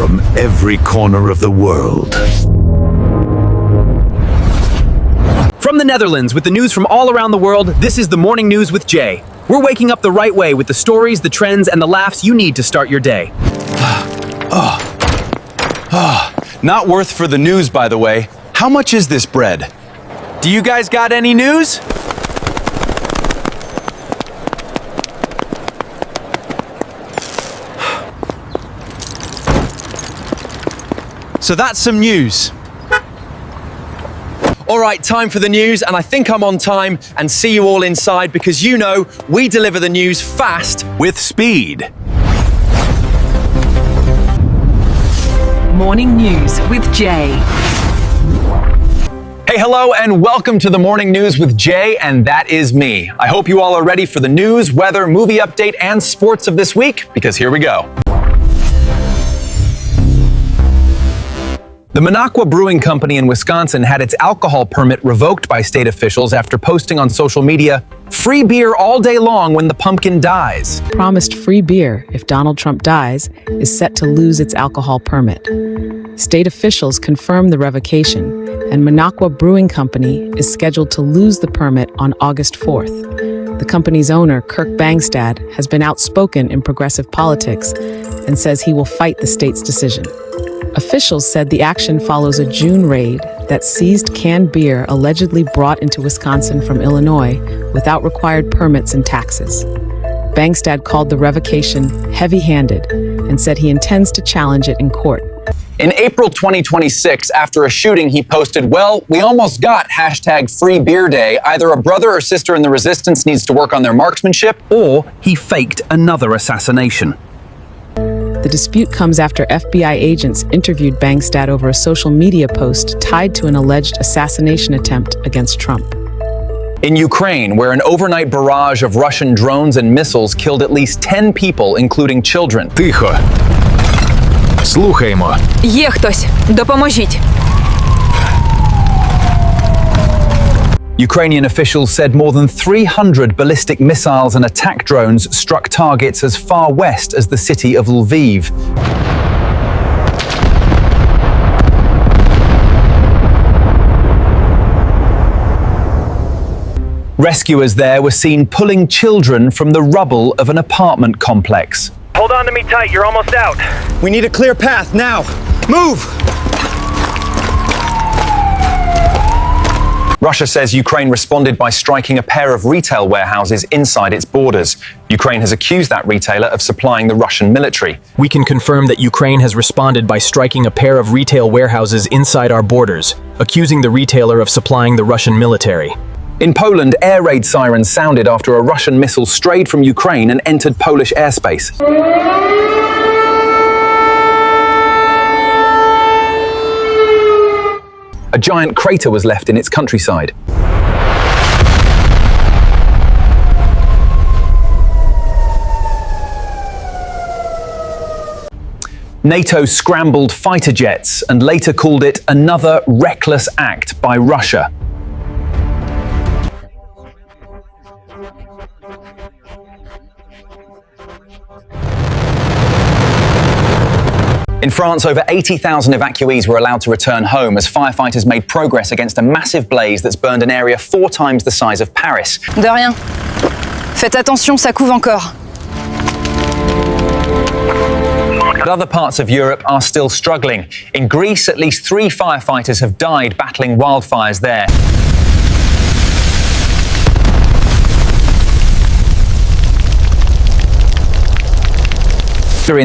from every corner of the world. From the Netherlands, with the news from all around the world, this is the Morning News with Jay. We're waking up the right way with the stories, the trends, and the laughs you need to start your day. Not worth for the news, by the way. How much is this bread? Do you guys got any news? So that's some news. All right, time for the news, and I think I'm on time, and see you all inside because you know we deliver the news fast With speed. Morning News with Jay. Hey, hello, and welcome to the Morning News with Jay, and that is me. I hope you all are ready for the news, weather, movie update, and sports of this week, because here we go. The Minocqua Brewing Company in Wisconsin had its alcohol permit revoked by state officials after posting on social media, "Free beer all day long when the pumpkin dies." Promised free beer if Donald Trump dies is set to lose its alcohol permit. State officials confirmed the revocation, and Minocqua Brewing Company is scheduled to lose the permit on August 4th. The company's owner, Kirk Bangstad, has been outspoken in progressive politics and says he will fight the state's decision. Officials said the action follows a June raid that seized canned beer allegedly brought into Wisconsin from Illinois without required permits and taxes. Bangstad called the revocation heavy-handed and said he intends to challenge it in court. In April 2026, after a shooting, he posted, "Well, we almost got #FreeBeerDay. Either a brother or sister in the resistance needs to work on their marksmanship." Or he faked another assassination. The dispute comes after FBI agents interviewed Bangstad over a social media post tied to an alleged assassination attempt against Trump. In Ukraine, where an overnight barrage of Russian drones and missiles killed at least 10 people, including children. Тихо. Слухаємо. Є хтось. Допоможіть. Ukrainian officials said more than 300 ballistic missiles and attack drones struck targets as far west as the city of Lviv. Rescuers there were seen pulling children from the rubble of an apartment complex. Hold on to me tight, you're almost out. We need a clear path now. Move! Russia says Ukraine responded by striking a pair of retail warehouses inside its borders. Ukraine has accused that retailer of supplying the Russian military. We can confirm that Ukraine has responded by striking a pair of retail warehouses inside our borders, accusing the retailer of supplying the Russian military. In Poland, air raid sirens sounded after a Russian missile strayed from Ukraine and entered Polish airspace. A giant crater was left in its countryside. NATO scrambled fighter jets and later called it another reckless act by Russia. In France, over 80,000 evacuees were allowed to return home as firefighters made progress against a massive blaze that's burned an area 4 times the size of Paris. De rien. Faites attention, ça couve encore. But other parts of Europe are still struggling. In Greece, at least 3 firefighters have died battling wildfires there.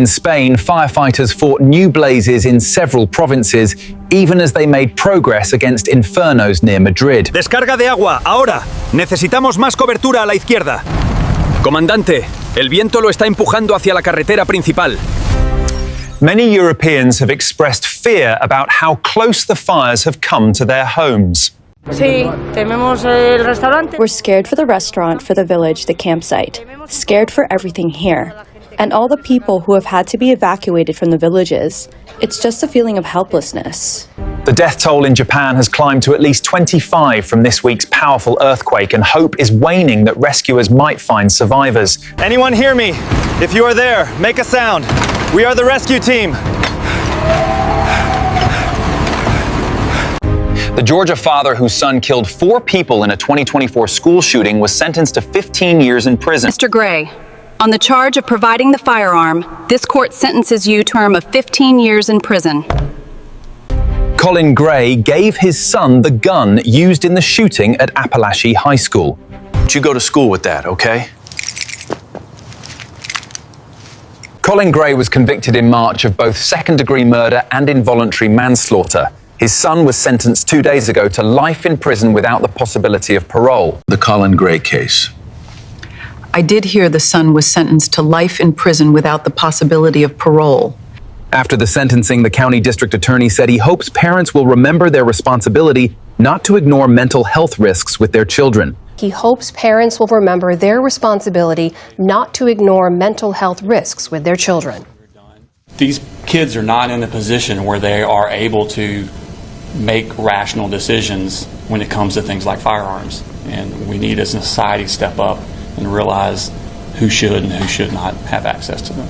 In Spain, firefighters fought new blazes in several provinces, even as they made progress against infernos near Madrid. Descarga de agua, ahora. Necesitamos más cobertura a la izquierda. Comandante, el viento lo está empujando hacia la carretera principal. Many Europeans have expressed fear about how close the fires have come to their homes. Sí, tememos el restaurante. We're scared for the restaurant, for the village, the campsite. Scared for everything here. And all the people who have had to be evacuated from the villages. It's just a feeling of helplessness. The death toll in Japan has climbed to at least 25 from this week's powerful earthquake, and hope is waning that rescuers might find survivors. Anyone hear me? If you are there, make a sound. We are the rescue team. The Georgia father whose son killed 4 people in a 2024 school shooting was sentenced to 15 years in prison. Mr. Gray, on the charge of providing the firearm, this court sentences you to a term of 15 years in prison. Colin Gray gave his son the gun used in the shooting at Appalachia High School. You go to school with that, okay? Colin Gray was convicted in March of both second-degree murder and involuntary manslaughter. His son was sentenced 2 days ago to life in prison without the possibility of parole. The Colin Gray case. I did hear the son was sentenced to life in prison without the possibility of parole. After the sentencing, the county district attorney said he hopes parents will remember their responsibility not to ignore mental health risks with their children. He hopes parents will remember their responsibility not to ignore mental health risks with their children. These kids are not in a position where they are able to make rational decisions when it comes to things like firearms. And we need as a society to step up and realize who should and who should not have access to them.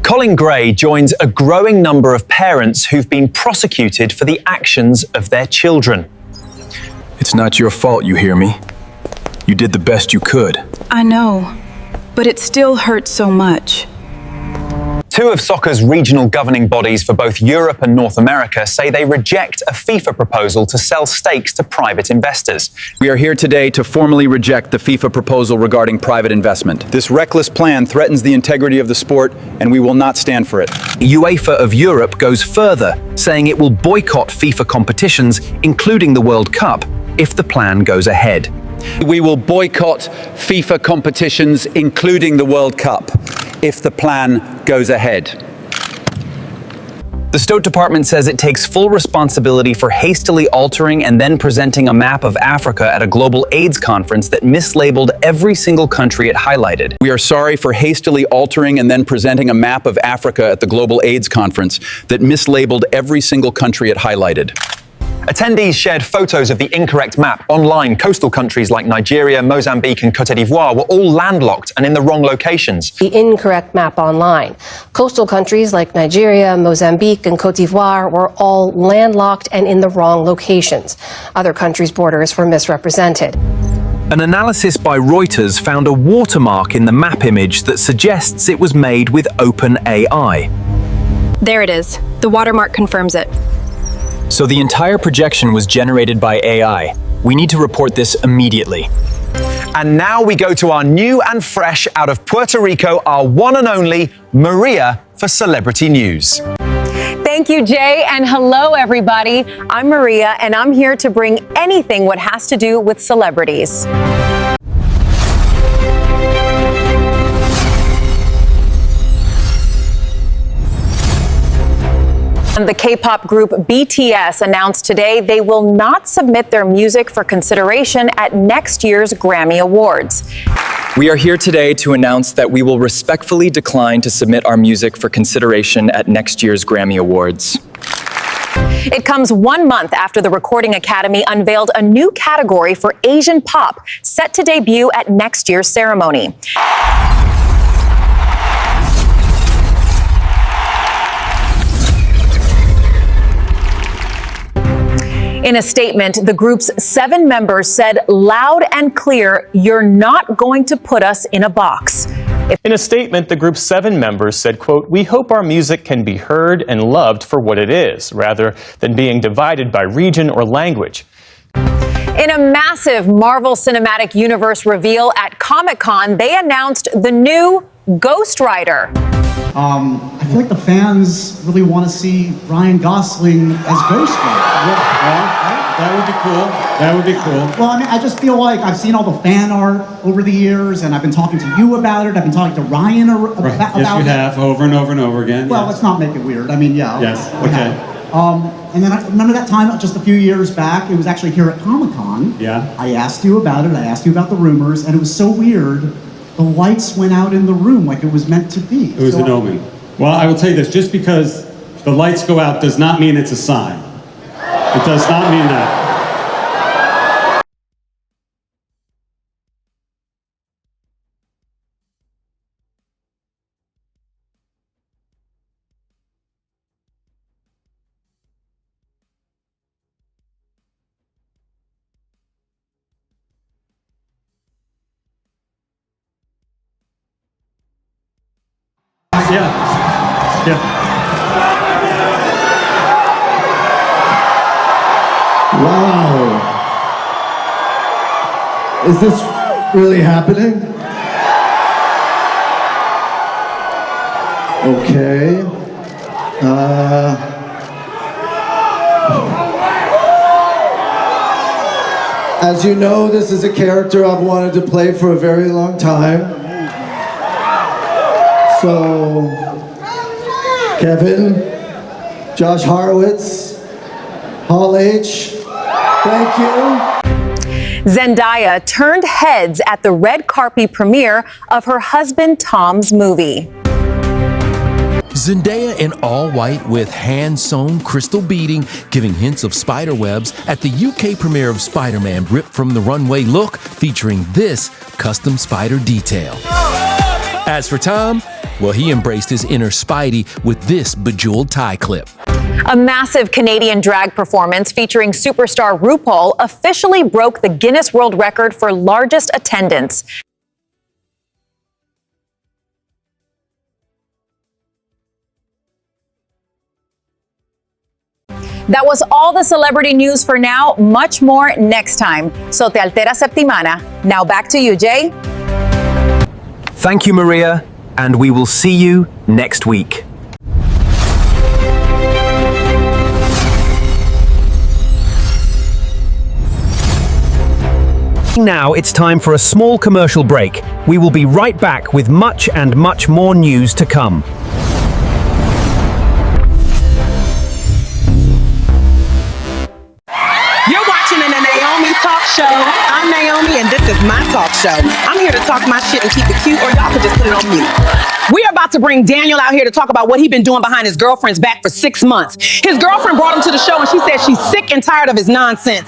Colin Gray joins a growing number of parents who've been prosecuted for the actions of their children. It's not your fault, you hear me? You did the best you could. I know, but it still hurts so much. 2 of soccer's regional governing bodies for both Europe and North America say they reject a FIFA proposal to sell stakes to private investors. We are here today to formally reject the FIFA proposal regarding private investment. This reckless plan threatens the integrity of the sport, and we will not stand for it. UEFA of Europe goes further, saying it will boycott FIFA competitions, including the World Cup, if the plan goes ahead. We will boycott FIFA competitions, including the World Cup, if the plan goes ahead. The State Department says it takes full responsibility for hastily altering and then presenting a map of Africa at a global AIDS conference that mislabeled every single country it highlighted. We are sorry for hastily altering and then presenting a map of Africa at the global AIDS conference that mislabeled every single country it highlighted. Attendees shared photos of the incorrect map online. Coastal countries like Nigeria, Mozambique, and Cote d'Ivoire were all landlocked and in the wrong locations. The incorrect map online. Coastal countries like Nigeria, Mozambique, and Cote d'Ivoire were all landlocked and in the wrong locations. Other countries' borders were misrepresented. An analysis by Reuters found a watermark in the map image that suggests it was made with OpenAI. There it is. The watermark confirms it. So the entire projection was generated by AI. We need to report this immediately. And now we go to our new and fresh out of Puerto Rico, our one and only Maria for Celebrity News. Thank you, Jay, and hello, everybody. I'm Maria, and I'm here to bring anything what has to do with celebrities. The K-pop group BTS announced today they will not submit their music for consideration at next year's Grammy Awards. We are here today to announce that we will respectfully decline to submit our music for consideration at next year's Grammy Awards. It comes 1 month after the Recording Academy unveiled a new category for Asian pop, set to debut at next year's ceremony. In a statement, the group's 7 members said loud and clear, "You're not going to put us in a box." In a statement, the group's 7 members said, quote, "We hope our music can be heard and loved for what it is, rather than being divided by region or language." In a massive Marvel Cinematic Universe reveal at Comic-Con, they announced the new Ghost Rider. I feel like the fans really want to see Ryan Gosling as Ghost Rider. That would be cool. That would be cool. Well, I mean, I just feel like I've seen all the fan art over the years, and I've been talking to you about it. I've been talking to Ryan about it. Yes, we have, over and over and over again. Well, yes. let's not make it weird. I mean, yeah. Yes, we okay. have. And then I remember that time just a few years back, it was actually here at Comic-Con. Yeah. I asked you about it. I asked you about the rumors, and it was so weird. The lights went out in the room like it was meant to be. It was an omen. Well, I will tell you this, just because the lights go out does not mean it's a sign. It does not mean that. Yeah. Wow. Is this really happening? Okay. As you know, this is a character I've wanted to play for a very long time. So, Kevin, Josh Horowitz, Hall H, thank you. Zendaya turned heads at the red carpet premiere of her husband Tom's movie. Zendaya in all white with hand-sewn crystal beading, giving hints of spider webs at the UK premiere of Spider-Man ripped from the runway look, featuring this custom spider detail. As for Tom, well, he embraced his inner Spidey with this bejeweled tie clip. A massive Canadian drag performance featuring superstar RuPaul officially broke the Guinness World Record for largest attendance. That was all the celebrity news for now. Much more next time. So te altera septimana. Now back to you, Jay. Thank you, Maria, and we will see you next week. Now it's time for a small commercial break. We will be right back with much and much more news to come. You're watching the Naomi Talk Show. I'm Naomi, and this is my talk show. I'm here to talk my shit and keep it cute, or y'all could just put it on mute. We are about to bring Daniel out here to talk about what he's been doing behind his girlfriend's back for 6 months. His girlfriend brought him to the show, and she said she's sick and tired of his nonsense.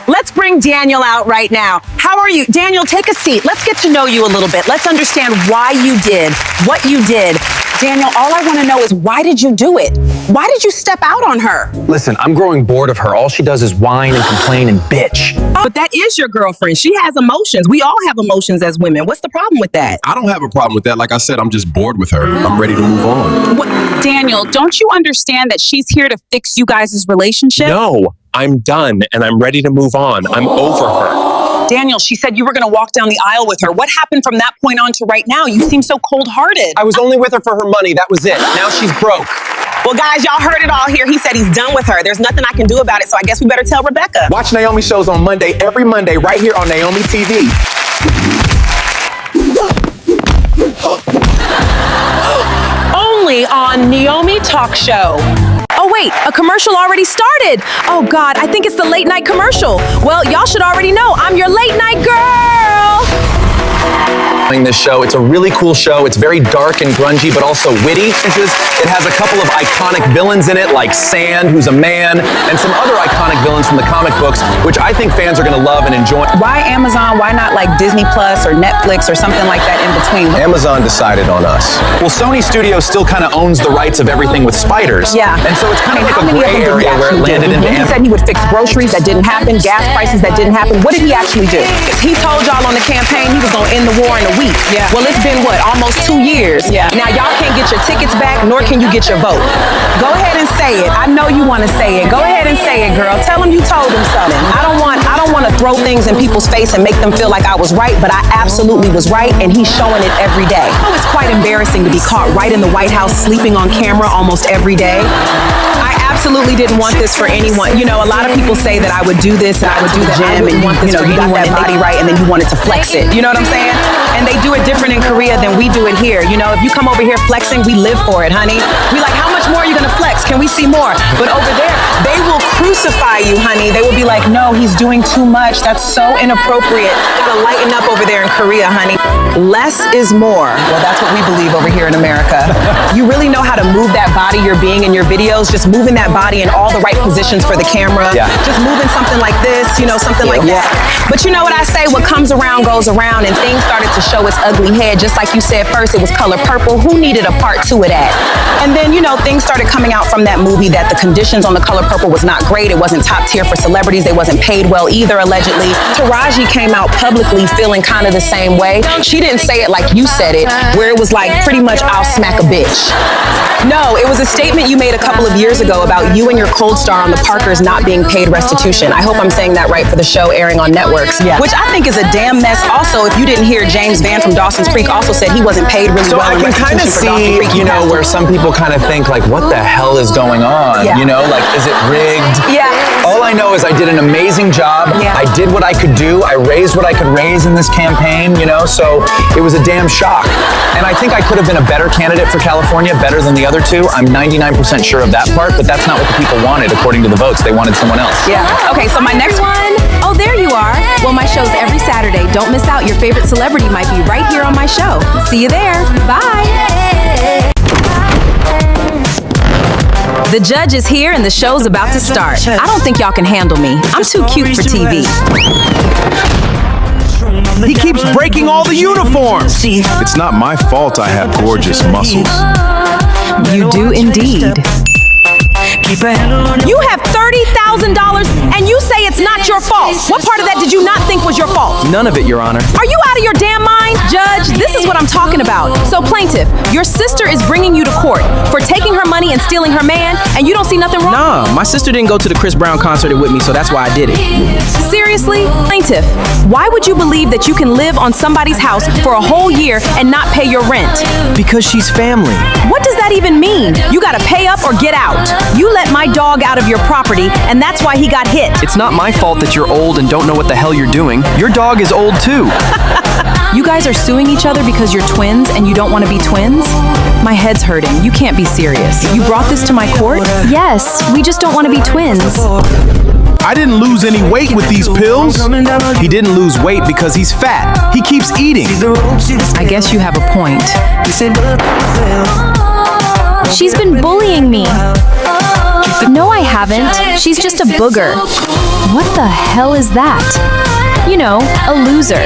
Let's bring Daniel out right now. How are you? Daniel, take a seat. Let's get to know you a little bit. Let's understand why you did what you did. Daniel, all I want to know is, why did you do it? Why did you step out on her? Listen, I'm growing bored of her. All she does is whine and complain and bitch. But that is your girlfriend. She has emotions. We all have emotions as women. What's the problem with that? I don't have a problem with that. Like I said, I'm just bored with her. I'm ready to move on. What, Daniel, don't you understand that she's here to fix you guys' relationship? No, I'm done and I'm ready to move on. I'm over her. Daniel, she said you were going to walk down the aisle with her. What happened from that point on to right now? You seem so cold-hearted. I was only with her for her money. That was it. Now she's broke. Well, guys, y'all heard it all here. He said he's done with her. There's nothing I can do about it, so I guess we better tell Rebecca. Watch Naomi shows on Monday, every Monday, right here on Naomi TV. Only on Naomi Talk Show. Oh wait, a commercial already started. Oh God, I think it's the late night commercial. Well, y'all should already know I'm your late night girl. This show, it's a really cool show. It's very dark and grungy, but also witty. It has a couple of iconic villains in it, like Sand, who's a man, and some other iconic villains from the comic books, which I think fans are going to love and enjoy. Why Amazon? Why not like Disney Plus or Netflix or something like that in between? Amazon decided on us. Well, Sony Studios still kind of owns the rights of everything with spiders. Yeah. And so it's kind of like a gray area where it landed into He said he would fix groceries. That didn't happen. Gas prices. That didn't happen. What did he actually do? He told y'all on the campaign he was going to end the war in a week. Yeah. Well, it's been what, almost 2 years. Yeah. Now y'all can't get your tickets back, nor can you get your vote. Go ahead and say it. I know you want to say it. Go ahead and say it, girl. Tell him you told him something. I don't want to throw things in people's face and make them feel like I was right, but I absolutely was right, and he's showing it every day. Oh, it's quite embarrassing to be caught right in the White House sleeping on camera almost every day. I absolutely didn't want this for anyone. You know, a lot of people say that I would do this and I would do the gym, and you got that body right, and then you wanted to flex it. You know what I'm saying? And they do it different in Korea than we do it here. You know, if you come over here flexing, we live for it, honey. We like, how much more are you gonna flex? Can we see more? But over there, they will crucify you, honey. They will be like, no, he's doing too much. That's so inappropriate. Gotta lighten up over there in Korea, honey. Less is more. Well, that's what we believe over here in America. You really know how to move that body you're being in your videos, just moving that body in all the right positions for the camera. Yeah. Just moving something like this, you know, something like that. But you know what I say? What comes around goes around, and things started to show its ugly head. Just like you said first, it was color purple. Who needed a part 2 of that? And then, you know, things things started coming out from that movie that the conditions on The Color Purple was not great. It wasn't top tier for celebrities. They wasn't paid well either, allegedly. Taraji came out publicly feeling kind of the same way. She didn't say it like you said it, where it was like pretty much I'll smack a bitch. No, it was a statement you made a couple of years ago about you and your co-star on The Parkers not being paid restitution. I hope I'm saying that right for the show airing on networks, which I think is a damn mess. Also, if you didn't hear, James Van from Dawson's Creek also said he wasn't paid really So well. I can kind of see, you know, where some people kind of think like, what the hell is going on? Yeah. You know, like, is it rigged? Yeah. All I know is I did an amazing job. Yeah. I did what I could do. I raised what I could raise in this campaign, you know, so it was a damn shock. And I think I could have been a better candidate for California, better than the other two. I'm 99% sure of that part, but that's not what the people wanted according to the votes. They wanted someone else. Yeah. Okay, so my next one. Oh, there you are. Well, my show's every Saturday. Don't miss out. Your favorite celebrity might be right here on my show. See you there. Bye. The judge is here and the show's about to start. I don't think y'all can handle me. I'm too cute for TV. He keeps breaking all the uniforms. It's not my fault I have gorgeous muscles. You do indeed. You have $30,000 and you say it's not your fault. What part of that did you not think was your fault? None of it, Your Honor. Are you out of your damn mind? Judge, this is what I'm talking about. So plaintiff, your sister is bringing you to court for taking her money and stealing her man, and you don't see nothing wrong? Nah, my sister didn't go to the Chris Brown concert with me, so that's why I did it. Seriously? Plaintiff, why would you believe that you can live on somebody's house for a whole year and not pay your rent? Because she's family. What does that even mean? You gotta pay up or get out. You let my dog out of your property, and that's why he got hit. It's not my fault that you're old and don't know what the hell you're doing. Your dog is old too. You guys are suing each other because you're twins and you don't want to be twins? My head's hurting. You can't be serious. You brought this to my court? Yes, we just don't want to be twins. I didn't lose any weight with these pills. He didn't lose weight because he's fat. He keeps eating. I guess you have a point. She's been bullying me. No, I haven't. She's just a booger. What the hell is that? You know, a loser.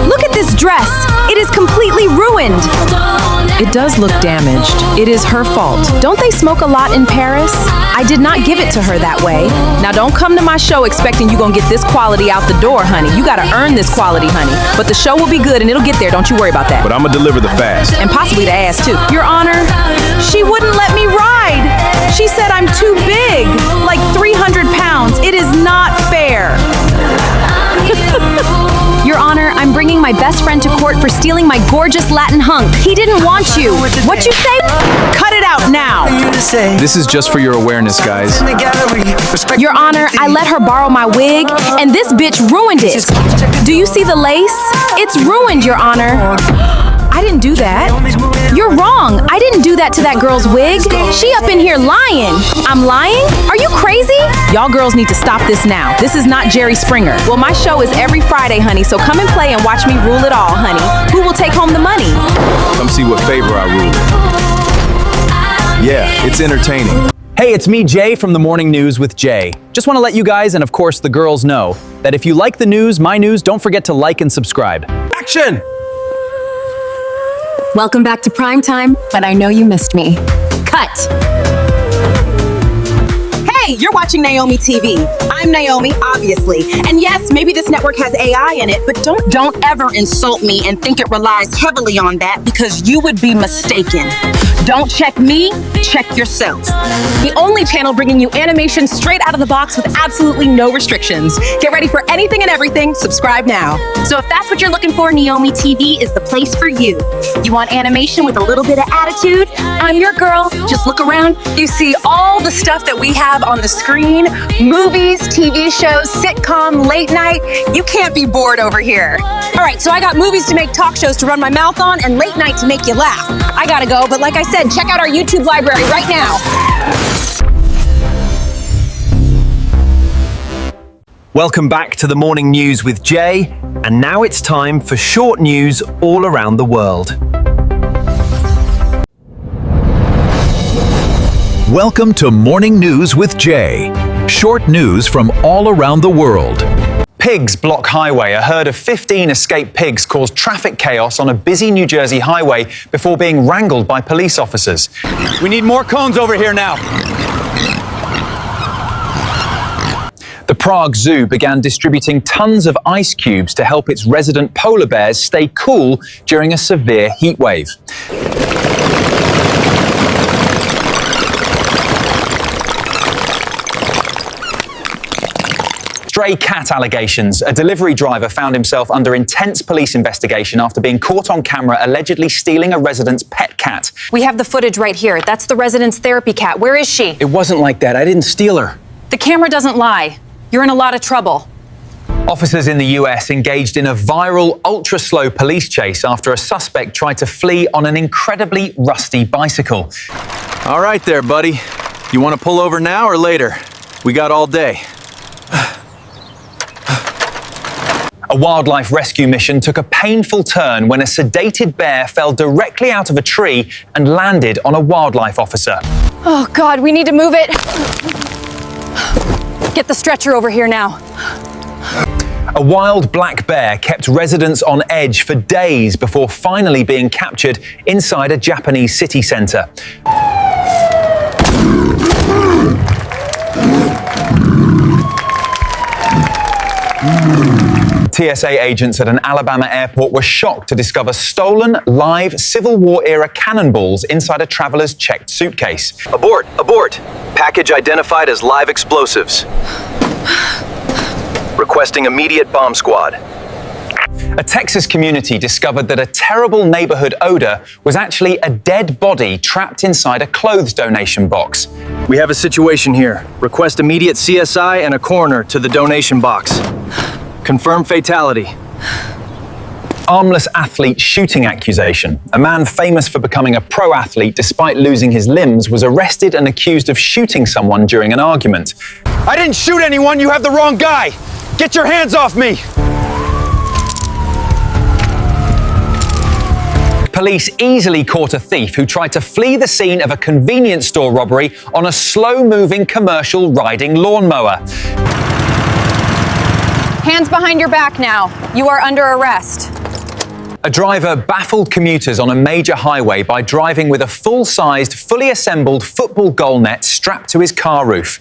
Look at this dress. It is completely ruined. It does look damaged. It is her fault. Don't they smoke a lot in Paris? I did not give it to her that way. Now don't come to my show expecting you're gonna get this quality out the door, honey. You gotta earn this quality, honey. But the show will be good and it'll get there. Don't you worry about that. But I'm gonna deliver the fast. And possibly the ass too. Your Honor, she wouldn't let me ride. She said I'm too big, like 300 pounds. It is not fair. Your Honor, I'm bringing my best friend to court for stealing my gorgeous Latin hunk. He didn't want you. What you say? Cut it out now. This is just for your awareness, guys. Your Honor, I let her borrow my wig, and this bitch ruined it. Do you see the lace? It's ruined, Your Honor. I didn't do that. You're wrong. I didn't do that to that girl's wig. She up in here lying. I'm lying? Are you crazy? Y'all girls need to stop this now. This is not Jerry Springer. Well, my show is every Friday, honey, so come and play and watch me rule it all, honey. Who will take home the money? Come see what favor I rule in. Yeah, it's entertaining. Hey, it's me, Jay, from the Morning News with Jay. Just want to let you guys, and of course the girls, know that if you like the news, my news, don't forget to like and subscribe. Action! Welcome back to Primetime, but I know you missed me. Cut. Hey, you're watching Naomi TV. I'm Naomi, obviously. And yes, maybe this network has AI in it, but don't ever insult me and think it relies heavily on that, because you would be mistaken. Don't check me, check yourself. The only channel bringing you animation straight out of the box with absolutely no restrictions. Get ready for anything and everything. Subscribe now. So if that's what you're looking for, Naomi TV is the place for you. You want animation with a little bit of attitude? I'm your girl. Just look around. You see all the stuff that we have on the screen. Movies, TV shows, sitcom, late night. You can't be bored over here. All right, so I got movies to make talk shows to run my mouth on and late night to make you laugh. I gotta go, but like I said, check out our YouTube library right now. Welcome back to the Morning News with Jay, and now it's time for short news all around the world. Welcome to Morning News with Jay. Short news from all around the world. Pigs block highway. A herd of 15 escaped pigs caused traffic chaos on a busy New Jersey highway before being wrangled by police officers. We need more cones over here now. The Prague Zoo began distributing tons of ice cubes to help its resident polar bears stay cool during a severe heat wave. Stray cat allegations. A delivery driver found himself under intense police investigation after being caught on camera allegedly stealing a resident's pet cat. We have the footage right here. That's the resident's therapy cat. Where is she? It wasn't like that. I didn't steal her. The camera doesn't lie. You're in a lot of trouble. Officers in the US engaged in a viral, ultra-slow police chase after a suspect tried to flee on an incredibly rusty bicycle. All right there, buddy. You want to pull over now or later? We got all day. A wildlife rescue mission took a painful turn when a sedated bear fell directly out of a tree and landed on a wildlife officer. Oh, God, we need to move it. Get the stretcher over here now. A wild black bear kept residents on edge for days before finally being captured inside a Japanese city center. TSA agents at an Alabama airport were shocked to discover stolen, live Civil War-era cannonballs inside a traveler's checked suitcase. Abort! Abort! Package identified as live explosives. Requesting immediate bomb squad. A Texas community discovered that a terrible neighborhood odor was actually a dead body trapped inside a clothes donation box. We have a situation here. Request immediate CSI and a coroner to the donation box. Confirm fatality. Armless athlete shooting accusation. A man famous for becoming a pro athlete despite losing his limbs was arrested and accused of shooting someone during an argument. I didn't shoot anyone. You have the wrong guy. Get your hands off me. Police easily caught a thief who tried to flee the scene of a convenience store robbery on a slow-moving commercial riding lawnmower. Hands behind your back now. You are under arrest. A driver baffled commuters on a major highway by driving with a full-sized, fully assembled football goal net strapped to his car roof.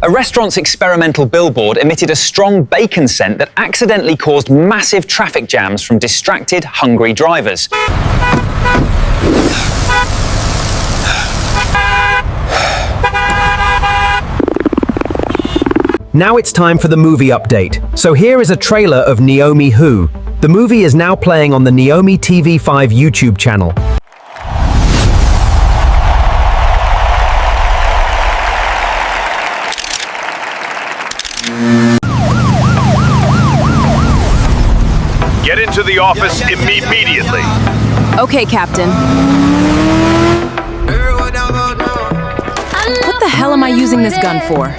A restaurant's experimental billboard emitted a strong bacon scent that accidentally caused massive traffic jams from distracted, hungry drivers. Now it's time for the movie update. So here is a trailer of Naomi Who. The movie is now playing on the Naomi TV 5 YouTube channel. Get into the office immediately. Okay, Captain. What the hell am I using this gun for?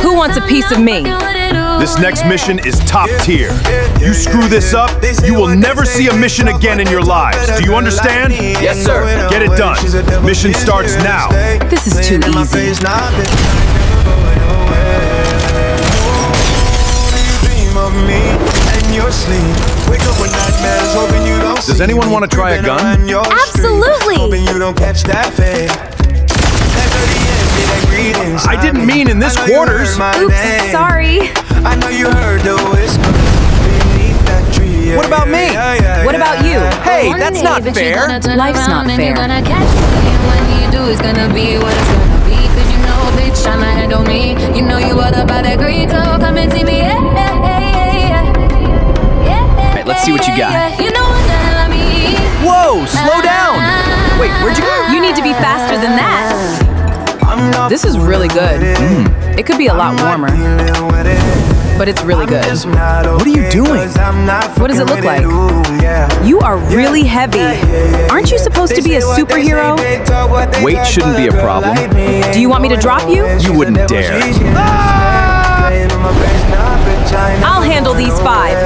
Who wants a piece of me? This next mission is top tier. You screw this up, you will never see a mission again in your lives. Do you understand? Yes, sir. Get it done. Mission starts now. This is too easy. Does anyone want to try a gun? Absolutely! I didn't mean in this quarters. Oops, sorry. I know you heard the whisper. What about me? What about you? Hey, that's not fair. Life's not fair. You know you all about that green, so come and see me. Alright, let's see what you got. You know what the hell I mean. Whoa, slow down. Wait, where'd you go? You need to be faster than that. This is really good. It could be a lot warmer. but it's really good. What are you doing? What does it look like? You are really heavy. Aren't you supposed to be a superhero? Weight shouldn't be a problem. Do you want me to drop you? You wouldn't dare. I'll handle these 5.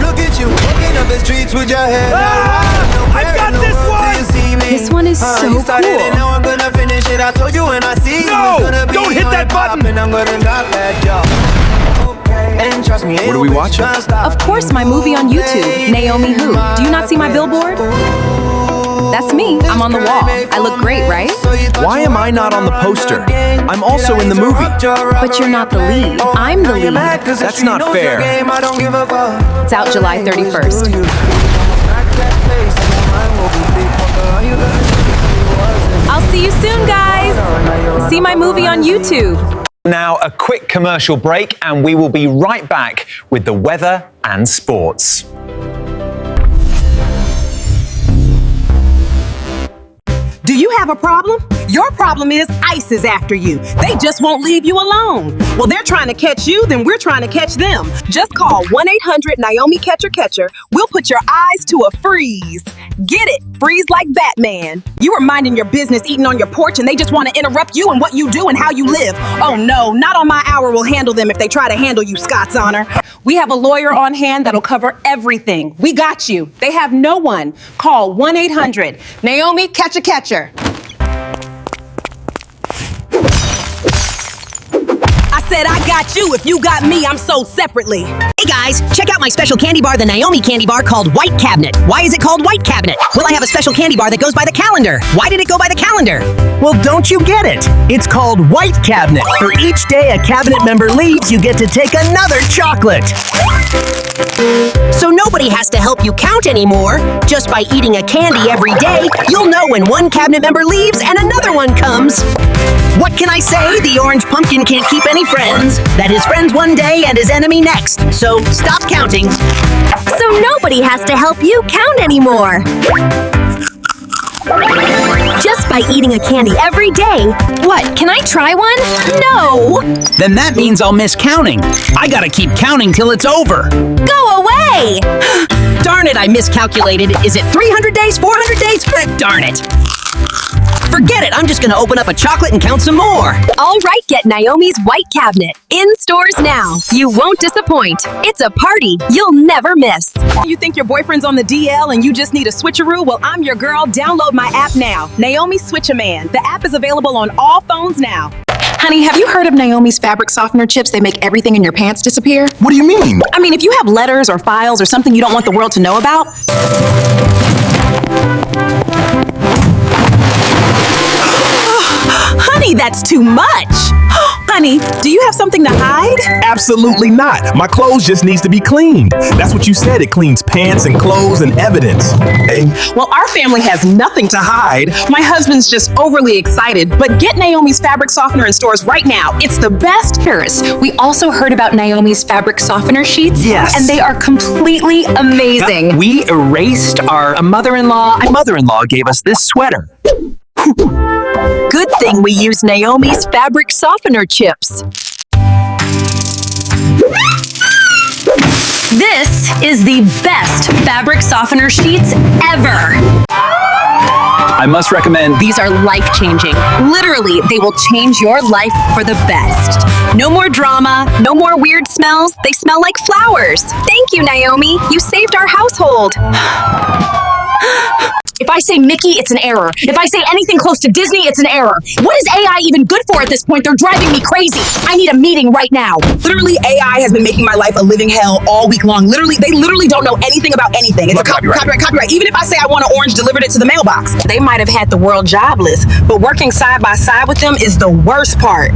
Look at you walking up the streets with your head. I got this one! This one is so cool. Now I'm gonna finish it. I told you when I see No! Don't hit that button! And I'm gonna not let you. And trust me, what are we watching? Of course, my movie on YouTube, Naomi Who. Do you not see my billboard? That's me. I'm on the wall. I look great, right? Why am I not on the poster? I'm also in the movie. But you're not the lead. I'm the lead. That's not fair. It's out July 31st. I'll see you soon, guys. See my movie on YouTube. Now, a quick commercial break, and we will be right back with the weather and sports. Do you have a problem? Your problem is ICE is after you. They just won't leave you alone. Well, they're trying to catch you, then we're trying to catch them. Just call 1-800-NAOMI-CATCHER. We'll put your eyes to a freeze. Get it? Freeze like Batman. You were minding your business, eating on your porch, and they just want to interrupt you and what you do and how you live. Oh no, not on my hour. We'll handle them if they try to handle you, Scott's Honor. We have a lawyer on hand that'll cover everything. We got you. They have no one. Call 1-800-NAOMI-CATCHER. I said I got you. If you got me, I'm sold separately. Hey guys, check out my special candy bar, the Naomi candy bar called White Cabinet. Why is it called White Cabinet? Well, I have a special candy bar that goes by the calendar. Why did it go by the calendar? Well, don't you get it? It's called White Cabinet. For each day a cabinet member leaves, you get to take another chocolate. So nobody has to help you count anymore. Just by eating a candy every day, you'll know when one cabinet member leaves and another one comes. What can I say? The orange pumpkin can't keep any friends. That his friends one day and his enemy next. So stop counting. So nobody has to help you count anymore. Just by eating a candy every day. What, can I try one? No! Then that means I'll miss counting. I gotta keep counting till it's over. Go away! Darn it, I miscalculated. Is it 300 days, 400 days? Darn it. Forget it, I'm just gonna open up a chocolate and count some more. All right, get Naomi's White Cabinet. In stores now. You won't disappoint. It's a party you'll never miss. You think your boyfriend's on the DL and you just need a switcheroo? Well, I'm your girl. Download my app now. Naomi Switch-A-Man. The app is available on all phones now. Honey, have you heard of Naomi's fabric softener chips? They make everything in your pants disappear. What do you mean? I mean, if you have letters or files or something you don't want the world to know about. Honey, that's too much. Honey, do you have something to hide? Absolutely not. My clothes just needs to be cleaned. That's what you said. It cleans pants and clothes and evidence. Hey. Well, our family has nothing to hide. My husband's just overly excited. But get Naomi's fabric softener in stores right now. It's the best. Paris. We also heard about Naomi's fabric softener sheets. Yes. And they are completely amazing. We erased our mother-in-law. My mother-in-law gave us this sweater. Good thing we use Naomi's fabric softener chips. This is the best fabric softener sheets ever. I must recommend These are life-changing. Literally, they will change your life for the best. No more drama, no more weird smells. They smell like flowers. Thank you, Naomi. You saved our household. If I say Mickey, it's an error. If I say anything close to Disney, it's an error. What is AI even good for at this point? They're driving me crazy. I need a meeting right now. Literally, AI has been making my life a living hell all week long. They literally don't know anything about anything. It's a copyright. Even if I say I want an orange delivered it to the mailbox. They might have had the world jobless, but working side by side with them is the worst part.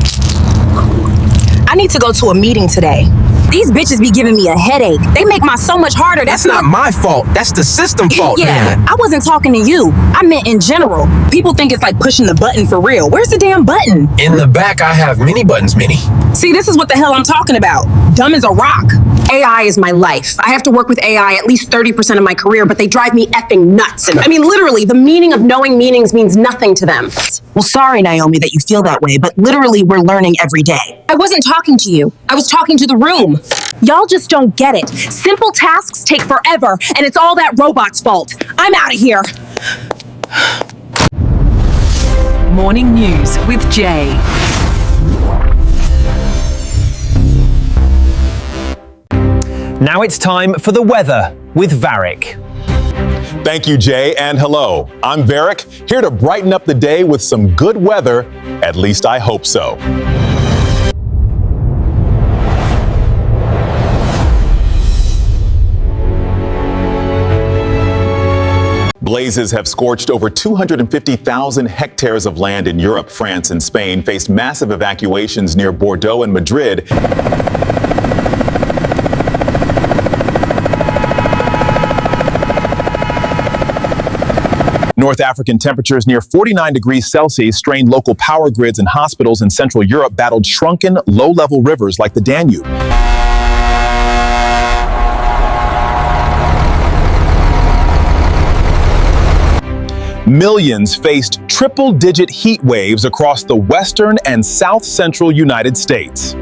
I need to go to a meeting today. These bitches be giving me a headache. They make my so much harder. That's not my fault. That's the system fault, yeah, man. I wasn't talking to you. I meant in general. People think it's like pushing the button for real. Where's the damn button? In the back, I have many buttons, Minnie. See, this is what the hell I'm talking about. Dumb as a rock. AI is my life. I have to work with AI at least 30% of my career, but they drive me effing nuts. And I mean, literally, the meaning of knowing meanings means nothing to them. Well, sorry, Naomi, that you feel that way, but literally, we're learning every day. I wasn't talking to you. I was talking to the room. Y'all just don't get it. Simple tasks take forever, and it's all that robot's fault. I'm out of here. Morning News with Jay. Now it's time for the weather with Varric. Thank you, Jay, and hello. I'm Varric, here to brighten up the day with some good weather. At least I hope so. Blazes have scorched over 250,000 hectares of land in Europe. France and Spain faced massive evacuations near Bordeaux and Madrid. North African temperatures near 49 degrees Celsius strained local power grids, and hospitals in Central Europe battled shrunken, low-level rivers like the Danube. Millions faced triple-digit heat waves across the western and south-central United States.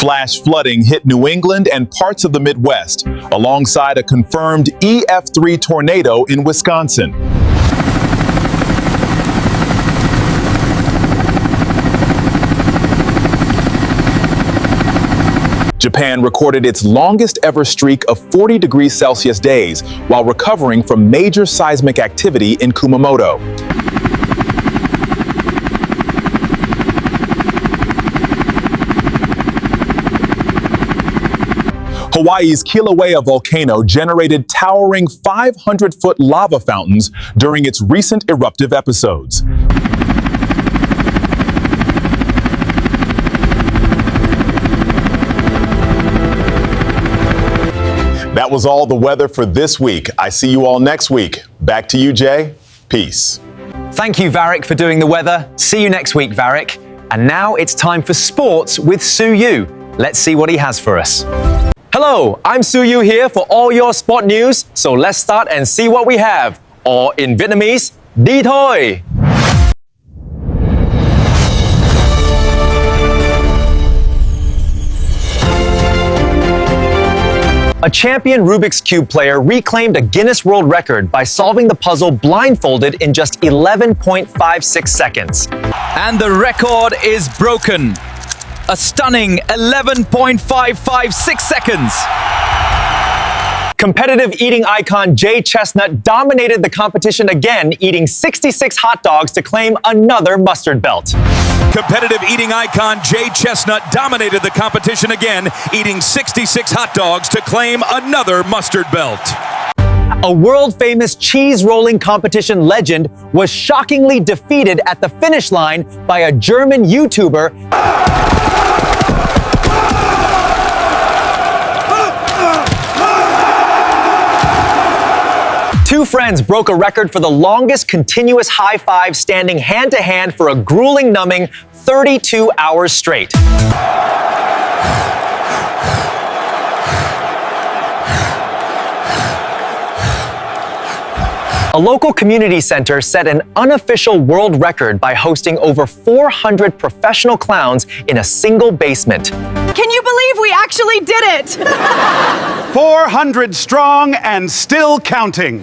Flash flooding hit New England and parts of the Midwest, alongside a confirmed EF3 tornado in Wisconsin. Japan recorded its longest ever streak of 40 degrees Celsius days while recovering from major seismic activity in Kumamoto. Hawaii's Kilauea volcano generated towering 500-foot lava fountains during its recent eruptive episodes. That was all the weather for this week. I see you all next week. Back to you, Jay. Peace. Thank you, Varric, for doing the weather. See you next week, Varric. And now it's time for sports with Su Yu. Let's see what he has for us. Hello, I'm Su Yu here for all your sport news. So let's start and see what we have. Or in Vietnamese, đi thôi. A champion Rubik's Cube player reclaimed a Guinness World Record by solving the puzzle blindfolded in just 11.56 seconds. And the record is broken. A stunning 11.556 seconds. Competitive eating icon Jay Chestnut dominated the competition again, eating 66 hot dogs to claim another mustard belt. Competitive eating icon Jay Chestnut dominated the competition again, eating 66 hot dogs to claim another mustard belt. A world-famous cheese rolling competition legend was shockingly defeated at the finish line by a German YouTuber. Two friends broke a record for the longest continuous high five standing hand-to-hand for a grueling, numbing 32 hours straight. A local community center set an unofficial world record by hosting over 400 professional clowns in a single basement. Can you believe we actually did it? 400 strong and still counting.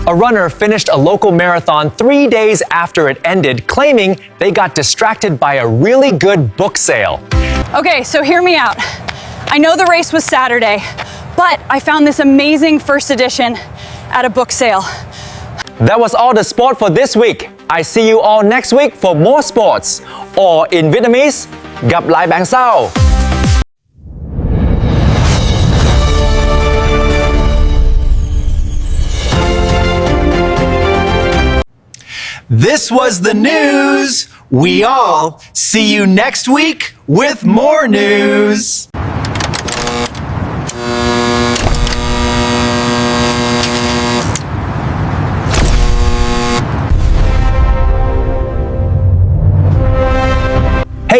A runner finished a local marathon 3 days after it ended, claiming they got distracted by a really good book sale. Okay, so hear me out. I know the race was Saturday, but I found this amazing first edition at a book sale. That was all the sport for this week. I see you all next week for more sports. Or in Vietnamese, gặp lại bạn sau. This was the news. We all see you next week with more news.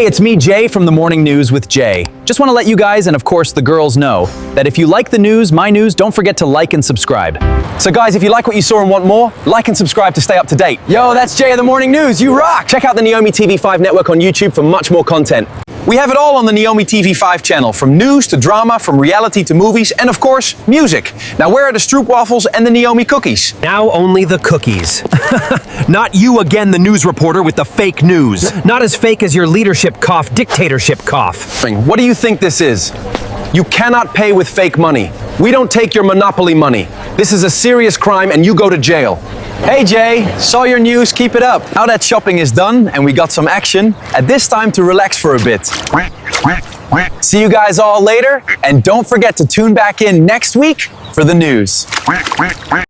Hey, it's me, Jay, from the Morning News with Jay. Just want to let you guys, and of course the girls, know that if you like the news, my news, don't forget to like and subscribe. So guys, if you like what you saw and want more, like and subscribe to stay up to date. Yo, that's Jay of the Morning News, you rock! Check out the Naomi TV 5 network on YouTube for much more content. We have it all on the Naomi TV 5 channel, from news to drama, from reality to movies, and of course, music. Now where are the Stroop waffles and the Naomi cookies? Now only the cookies. Not you again, the news reporter with the fake news. Not as fake as your leadership cough, dictatorship cough. What do you think this is? You cannot pay with fake money. We don't take your monopoly money. This is a serious crime and you go to jail. Hey Jay, saw your news, keep it up. Now that shopping is done and we got some action, at this time to relax for a bit. See you guys all later, and don't forget to tune back in next week for the news.